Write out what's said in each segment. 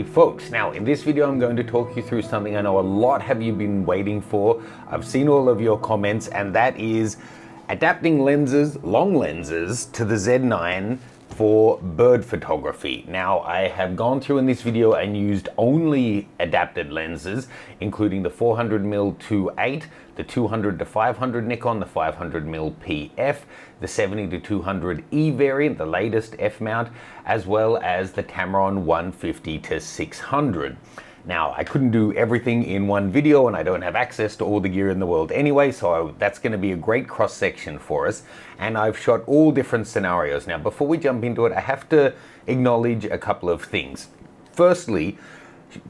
folks. Now in this video I'm going to talk you through something I know a lot have you been waiting for. I've seen all of your comments, and that is adapting lenses, long lenses, to the Z9 for bird photography. Now I have gone through in this video and used only adapted lenses, including the 400mm 2.8, the 200-500 Nikon, the 500mm PF, the 70-200E variant, the latest F mount, as well as the Tamron 150-600. Now, I couldn't do everything in one video, and I don't have access to all the gear in the world anyway, so that's going to be a great cross-section for us. And I've shot all different scenarios. Now, before we jump into it, I have to acknowledge a couple of things. Firstly,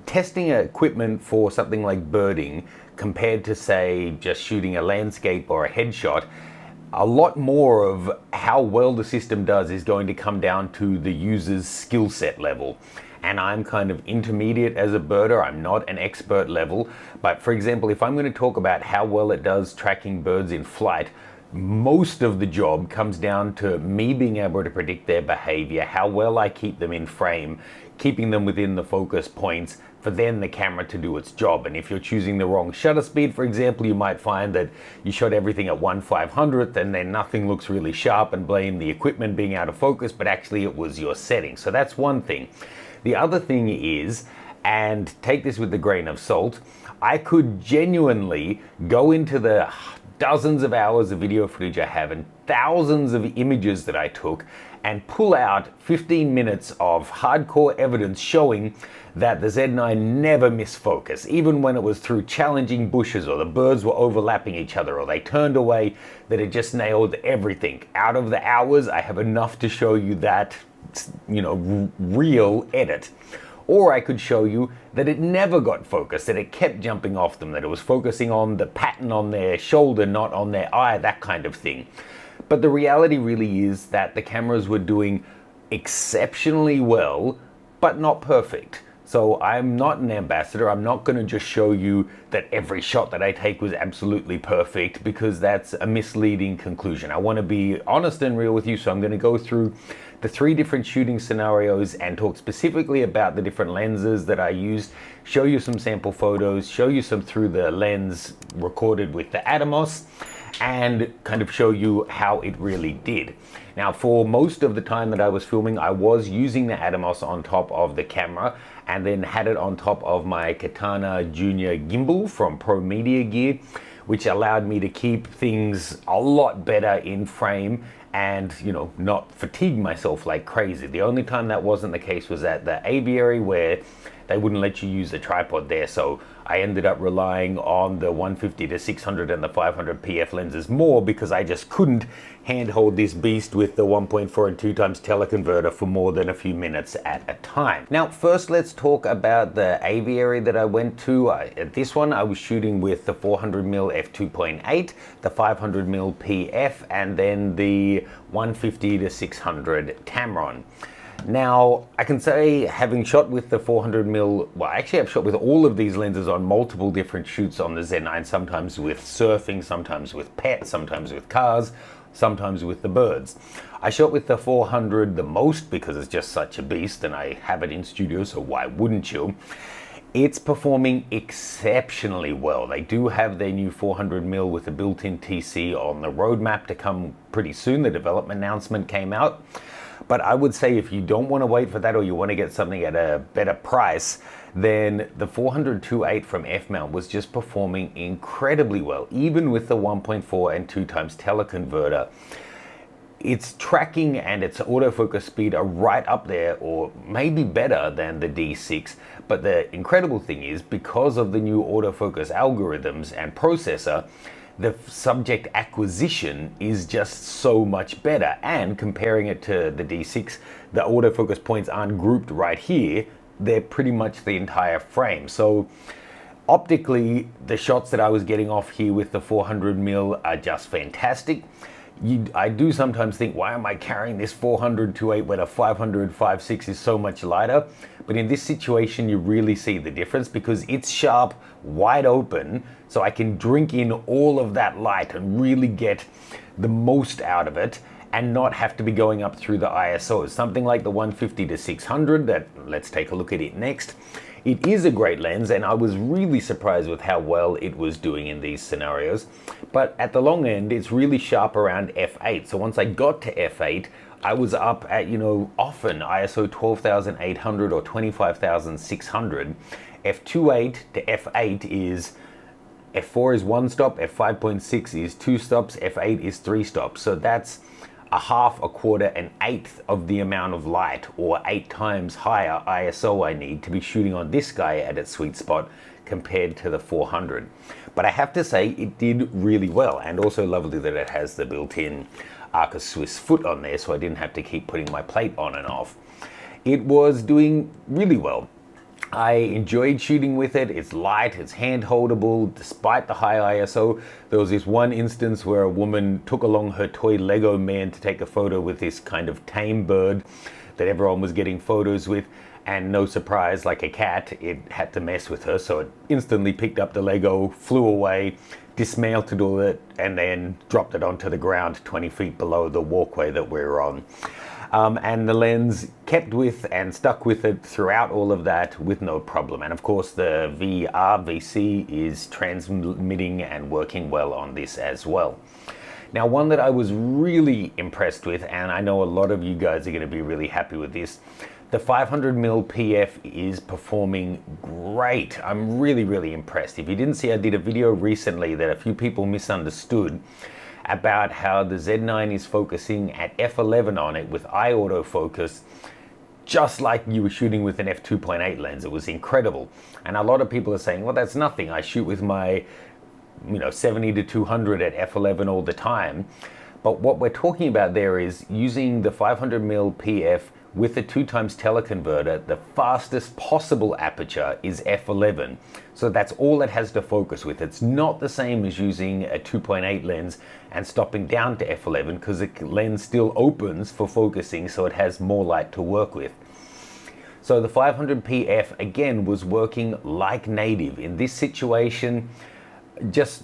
testing equipment for something like birding compared to, say, just shooting a landscape or a headshot, a lot more of how well the system does is going to come down to the user's skill set level. And I'm kind of intermediate as a birder. I'm not an expert level, but for example, if I'm going to talk about how well it does tracking birds in flight, most of the job comes down to me being able to predict their behavior, how well I keep them in frame, keeping them within the focus points, for then the camera to do its job. And if you're choosing the wrong shutter speed, for example, you might find that you shot everything at 1/500th and then nothing looks really sharp and blame the equipment being out of focus, but actually it was your setting. So that's one thing. The other thing is, and take this with a grain of salt, I could genuinely go into the dozens of hours of video footage I have and thousands of images that I took and pull out 15 minutes of hardcore evidence showing that the Z9 never missed focus, even when it was through challenging bushes or the birds were overlapping each other or they turned away, that it just nailed everything. Out of the hours, I have enough to show you that, real edit. Or I could show you that it never got focused, that it kept jumping off them, that it was focusing on the pattern on their shoulder, not on their eye, that kind of thing. But the reality really is that the cameras were doing exceptionally well, but not perfect. So I'm not an ambassador. I'm not going to just show you that every shot that I take was absolutely perfect, because that's a misleading conclusion. I want to be honest and real with you, so I'm going to go through the 3 different shooting scenarios and talk specifically about the different lenses that I used, show you some sample photos, show you some through the lens recorded with the Atomos, and kind of show you how it really did. Now, for most of the time that I was filming, I was using the Atomos on top of the camera and then had it on top of my Katana Junior gimbal from Pro Media Gear, which allowed me to keep things a lot better in frame and, not fatigue myself like crazy. The only time that wasn't the case was at the aviary, where they wouldn't let you use a tripod there, so I ended up relying on the 150-600 and the 500 PF lenses more, because I just couldn't handhold this beast with the 1.4 and 2 times teleconverter for more than a few minutes at a time. Now, first let's talk about the aviary that I went to. At this one I was shooting with the 400mm f2.8, the 500mm PF, and then the 150-600 Tamron. Now, I can say, having shot with the 400mm, well, actually I've shot with all of these lenses on multiple different shoots on the Z9, sometimes with surfing, sometimes with pets, sometimes with cars, sometimes with the birds. I shot with the 400 the most because it's just such a beast and I have it in studio, so why wouldn't you? It's performing exceptionally well. They do have their new 400mm with a built-in TC on the roadmap to come pretty soon. The development announcement came out. But I would say if you don't want to wait for that, or you want to get something at a better price, then the 400-2.8 from F-mount was just performing incredibly well, even with the 1.4 and 2 times teleconverter. Its tracking and its autofocus speed are right up there, or maybe better than the D6. But the incredible thing is, because of the new autofocus algorithms and processor, the subject acquisition is just so much better. And comparing it to the D6, the autofocus points aren't grouped right here. They're pretty much the entire frame. So optically, the shots that I was getting off here with the 400mm are just fantastic. I do sometimes think, why am I carrying this 400-2.8 when a 500-5.6 is so much lighter? But in this situation, you really see the difference, because it's sharp, wide open, so I can drink in all of that light and really get the most out of it. and not have to be going up through the ISOs. Something like the 150 to 600, that let's take a look at it next. It is a great lens, and I was really surprised with how well it was doing in these scenarios. But at the long end, it's really sharp around f8. So once I got to f8, I was up at, often ISO 12,800 or 25,600. f2.8 to f8 is, f4 is 1 stop, f5.6 is 2 stops, f8 is 3 stops. So that's a half, a quarter, an eighth of the amount of light, or 8 times higher ISO I need to be shooting on this guy at its sweet spot compared to the 400. But I have to say it did really well, and also lovely that it has the built-in Arca Swiss foot on there, so I didn't have to keep putting my plate on and off. It was doing really well. I enjoyed shooting with it. It's light, it's hand holdable despite the high ISO. There was this one instance where a woman took along her toy Lego man to take a photo with this kind of tame bird that everyone was getting photos with, and no surprise, like a cat, it had to mess with her, so it instantly picked up the Lego, flew away, dismantled it, and then dropped it onto the ground 20 feet below the walkway that we're on. And the lens kept with and stuck with it throughout all of that with no problem. And of course the VC is transmitting and working well on this as well. Now, one that I was really impressed with, and I know a lot of you guys are going to be really happy with this, the 500mm PF is performing great. I'm really impressed. If you didn't see, I did a video recently that a few people misunderstood about how the Z9 is focusing at f11 on it with eye autofocus, just like you were shooting with an f2.8 lens. It was incredible. And a lot of people are saying, well, that's nothing. I shoot with my 70 to 200 at f11 all the time. But what we're talking about there is using the 500mm PF with a 2x teleconverter. The fastest possible aperture is f11. So that's all it has to focus with. It's not the same as using a 2.8 lens and stopping down to f11, because the lens still opens for focusing, so it has more light to work with. So the 500 PF again was working like native. In this situation,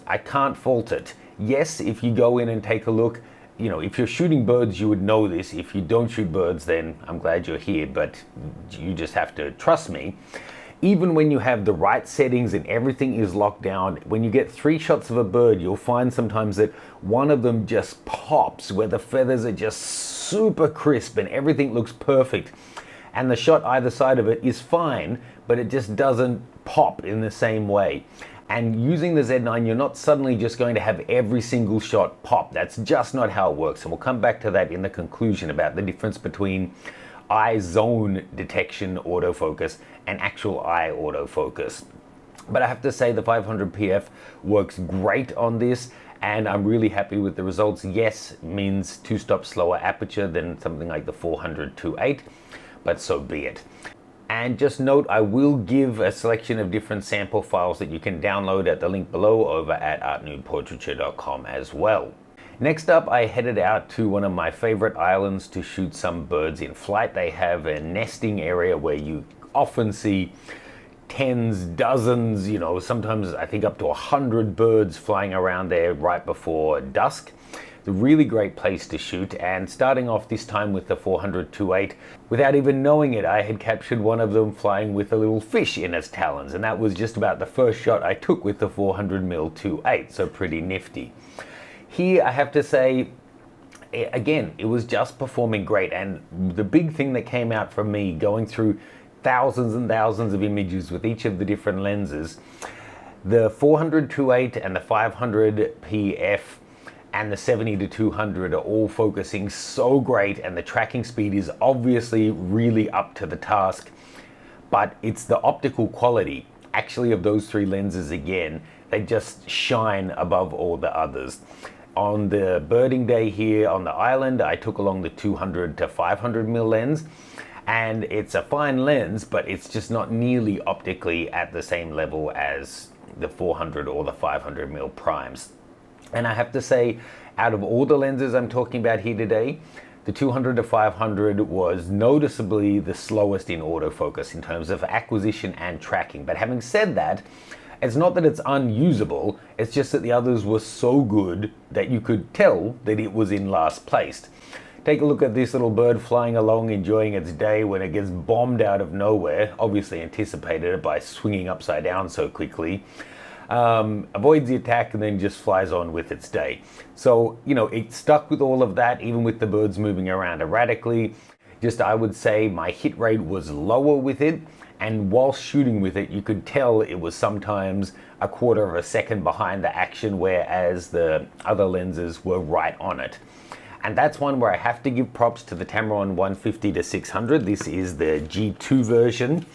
I can't fault it. Yes, if you go in and take a look, if you're shooting birds, you would know this. If you don't shoot birds, then I'm glad you're here, but you just have to trust me. Even when you have the right settings and everything is locked down, when you get 3 shots of a bird, you'll find sometimes that one of them just pops, where the feathers are just super crisp and everything looks perfect. And the shot either side of it is fine, but it just doesn't pop in the same way. And using the Z9, you're not suddenly just going to have every single shot pop. That's just not how it works. And we'll come back to that in the conclusion about the difference between eye zone detection autofocus and actual eye autofocus. But I have to say the 500 PF works great on this, and I'm really happy with the results. Yes, means 2 stops slower aperture than something like the 400 2.8, but so be it. And just note, I will give a selection of different sample files that you can download at the link below over at artnudeportraiture.com as well. Next up, I headed out to one of my favorite islands to shoot some birds in flight. They have a nesting area where you often see tens, dozens, sometimes I think up to 100 birds flying around there right before dusk. It's a really great place to shoot, and starting off this time with the 400 2.8, without even knowing it, I had captured one of them flying with a little fish in its talons, and that was just about the first shot I took with the 400mm 2.8, so pretty nifty. Here, I have to say, again, it was just performing great, and the big thing that came out from me going through thousands and thousands of images with each of the different lenses, the 400 2.8 and the 500 PF and the 70 to 200 are all focusing so great, and the tracking speed is obviously really up to the task, but it's the optical quality actually of those 3 lenses again, they just shine above all the others. On the birding day here on the island, I took along the 200 to 500mm lens, and it's a fine lens, but it's just not nearly optically at the same level as the 400 or the 500mm primes. And I have to say, out of all the lenses I'm talking about here today, the 200 to 500 was noticeably the slowest in autofocus in terms of acquisition and tracking. But having said that, It's not that it's unusable, it's just that the others were so good that you could tell that it was in last place. Take a look at this little bird flying along, enjoying its day when it gets bombed out of nowhere, obviously anticipated it by swinging upside down so quickly. Avoids the attack and then just flies on with its day. So, you know, it stuck with all of that, even with the birds moving around erratically. Just, I would say my hit rate was lower with it, and while shooting with it, you could tell it was sometimes a quarter of a second behind the action, whereas the other lenses were right on it. And that's one where I have to give props to the Tamron 150-600. This is the G2 version.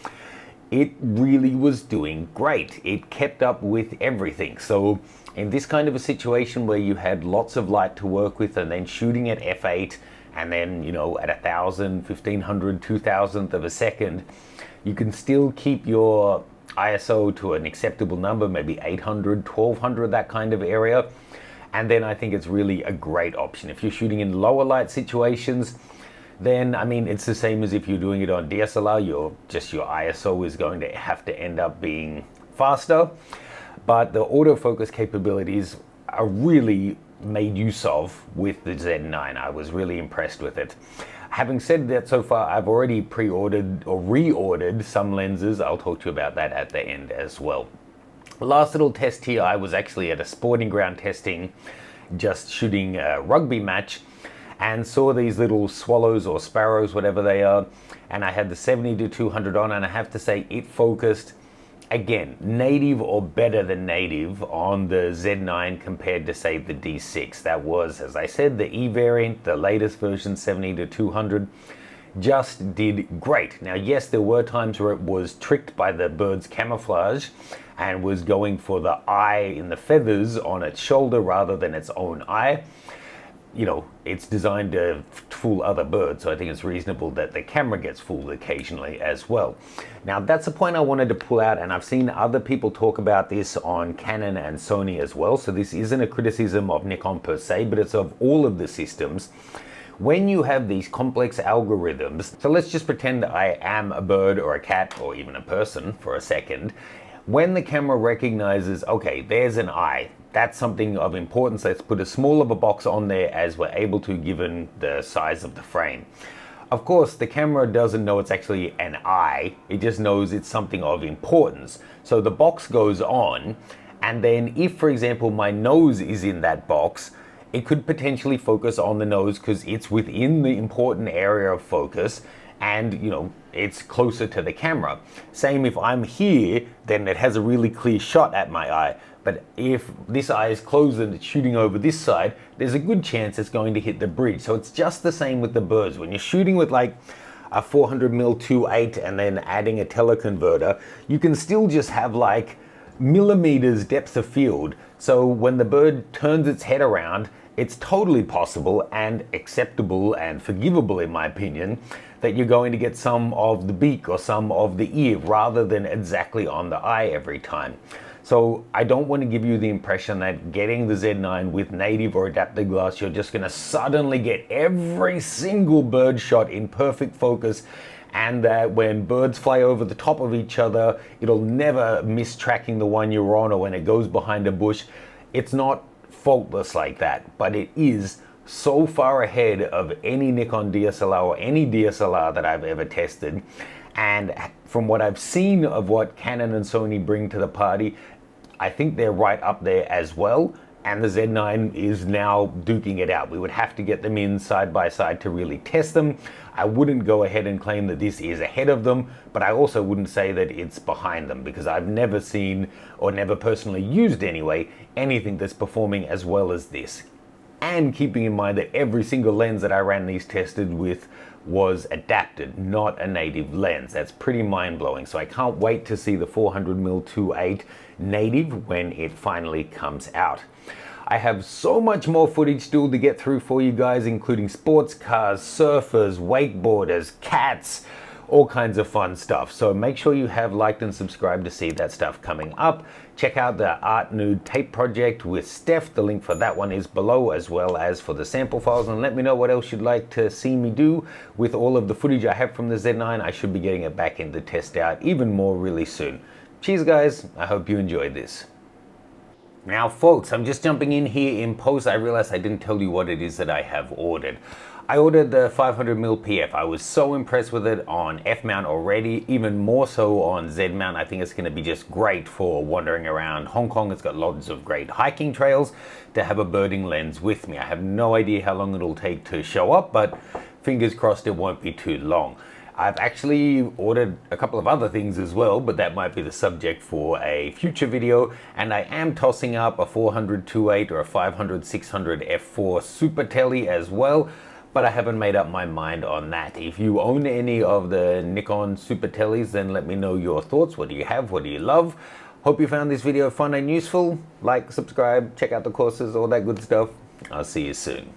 It really was doing great. It kept up with everything. So in this kind of a situation where you had lots of light to work with and then shooting at f8 and then, you know, at 1,000, 1,500, 2,000th of a second, you can still keep your ISO to an acceptable number, maybe 800, 1,200, that kind of area. And then I think it's really a great option. If you're shooting in lower light situations, then, I mean, it's the same as if you're doing it on DSLR, your ISO is going to have to end up being faster. But the autofocus capabilities are really made use of with the Z9. I was really impressed with it. Having said that, so far I've already pre-ordered or reordered some lenses. I'll talk to you about that at the end as well. Last little test here, I was actually at a sporting ground testing, just shooting a rugby match, and saw these little swallows or sparrows, whatever they are, and I had the 70-200 on, and I have to say it focused, again, native or better than native on the Z9 compared to, say, the D6. That was, as I said, the E variant, the latest version, 70-200, just did great. Now, yes, there were times where it was tricked by the bird's camouflage and was going for the eye in the feathers on its shoulder rather than its own eye. You know, it's designed to fool other birds, so I think it's reasonable that the camera gets fooled occasionally as well. Now, that's a point I wanted to pull out, and I've seen other people talk about this on Canon and Sony as well, so this isn't a criticism of Nikon per se, but it's of all of the systems. When you have these complex algorithms, so let's just pretend I am a bird or a cat or even a person for a second. When the camera recognizes, okay, there's an eye, that's something of importance, let's put a small of a box on there as we're able to given the size of the frame. Of course, the camera doesn't know it's actually an eye, it just knows it's something of importance. So the box goes on, and then if, for example, my nose is in that box, it could potentially focus on the nose because it's within the important area of focus, and, you know, it's closer to the camera. Same if I'm here, then it has a really clear shot at my eye. But if this eye is closed and it's shooting over this side, there's a good chance it's going to hit the bridge. So it's just the same with the birds. When you're shooting with like a 400mm 2.8 and then adding a teleconverter, you can still just have like millimeters depth of field. So when the bird turns its head around, it's totally possible and acceptable and forgivable, in my opinion, that you're going to get some of the beak or some of the ear rather than exactly on the eye every time. So I don't want to give you the impression that getting the Z9 with native or adaptive glass, you're just going to suddenly get every single bird shot in perfect focus, and that when birds fly over the top of each other, it'll never miss tracking the one you're on, or when it goes behind a bush. It's not faultless like that, but it is so far ahead of any Nikon DSLR or any DSLR that I've ever tested. And from what I've seen of what Canon and Sony bring to the party, I think they're right up there as well. And the Z9 is now duking it out. We would have to get them in side by side to really test them. I wouldn't go ahead and claim that this is ahead of them, but I also wouldn't say that it's behind them, because I've never seen, or never personally used anyway, anything that's performing as well as this. And keeping in mind that every single lens that I ran these tested with was adapted, not a native lens. That's pretty mind-blowing. So I can't wait to see the 400mm 2.8 native when it finally comes out. I have so much more footage still to get through for you guys, including sports cars, surfers, wakeboarders, cats, all kinds of fun stuff. So make sure you have liked and subscribed to see that stuff coming up. Check out the Art Nude tape project with Steph. The link for that one is below, as well as for the sample files. And let me know what else you'd like to see me do with all of the footage I have from the Z9. I should be getting it back in to test out even more really soon. Cheers guys, I hope you enjoyed this. Now folks, I'm just jumping in here in post. I realized I didn't tell you what it is that I have ordered. I ordered the 500mm PF. I was so impressed with it on F mount already, even more so on Z mount. I think it's going to be just great for wandering around Hong Kong. It's got lots of great hiking trails to have a birding lens with me. I have no idea how long it'll take to show up, but fingers crossed it won't be too long. I've actually ordered a couple of other things as well, but that might be the subject for a future video. And I am tossing up a 400-2.8 or a 500-600 f4 super tele as well, but I haven't made up my mind on that. If you own any of the Nikon super teles, then let me know your thoughts. What do you have? What do you love? Hope you found this video fun and useful. Like, subscribe, check out the courses, all that good stuff. I'll see you soon.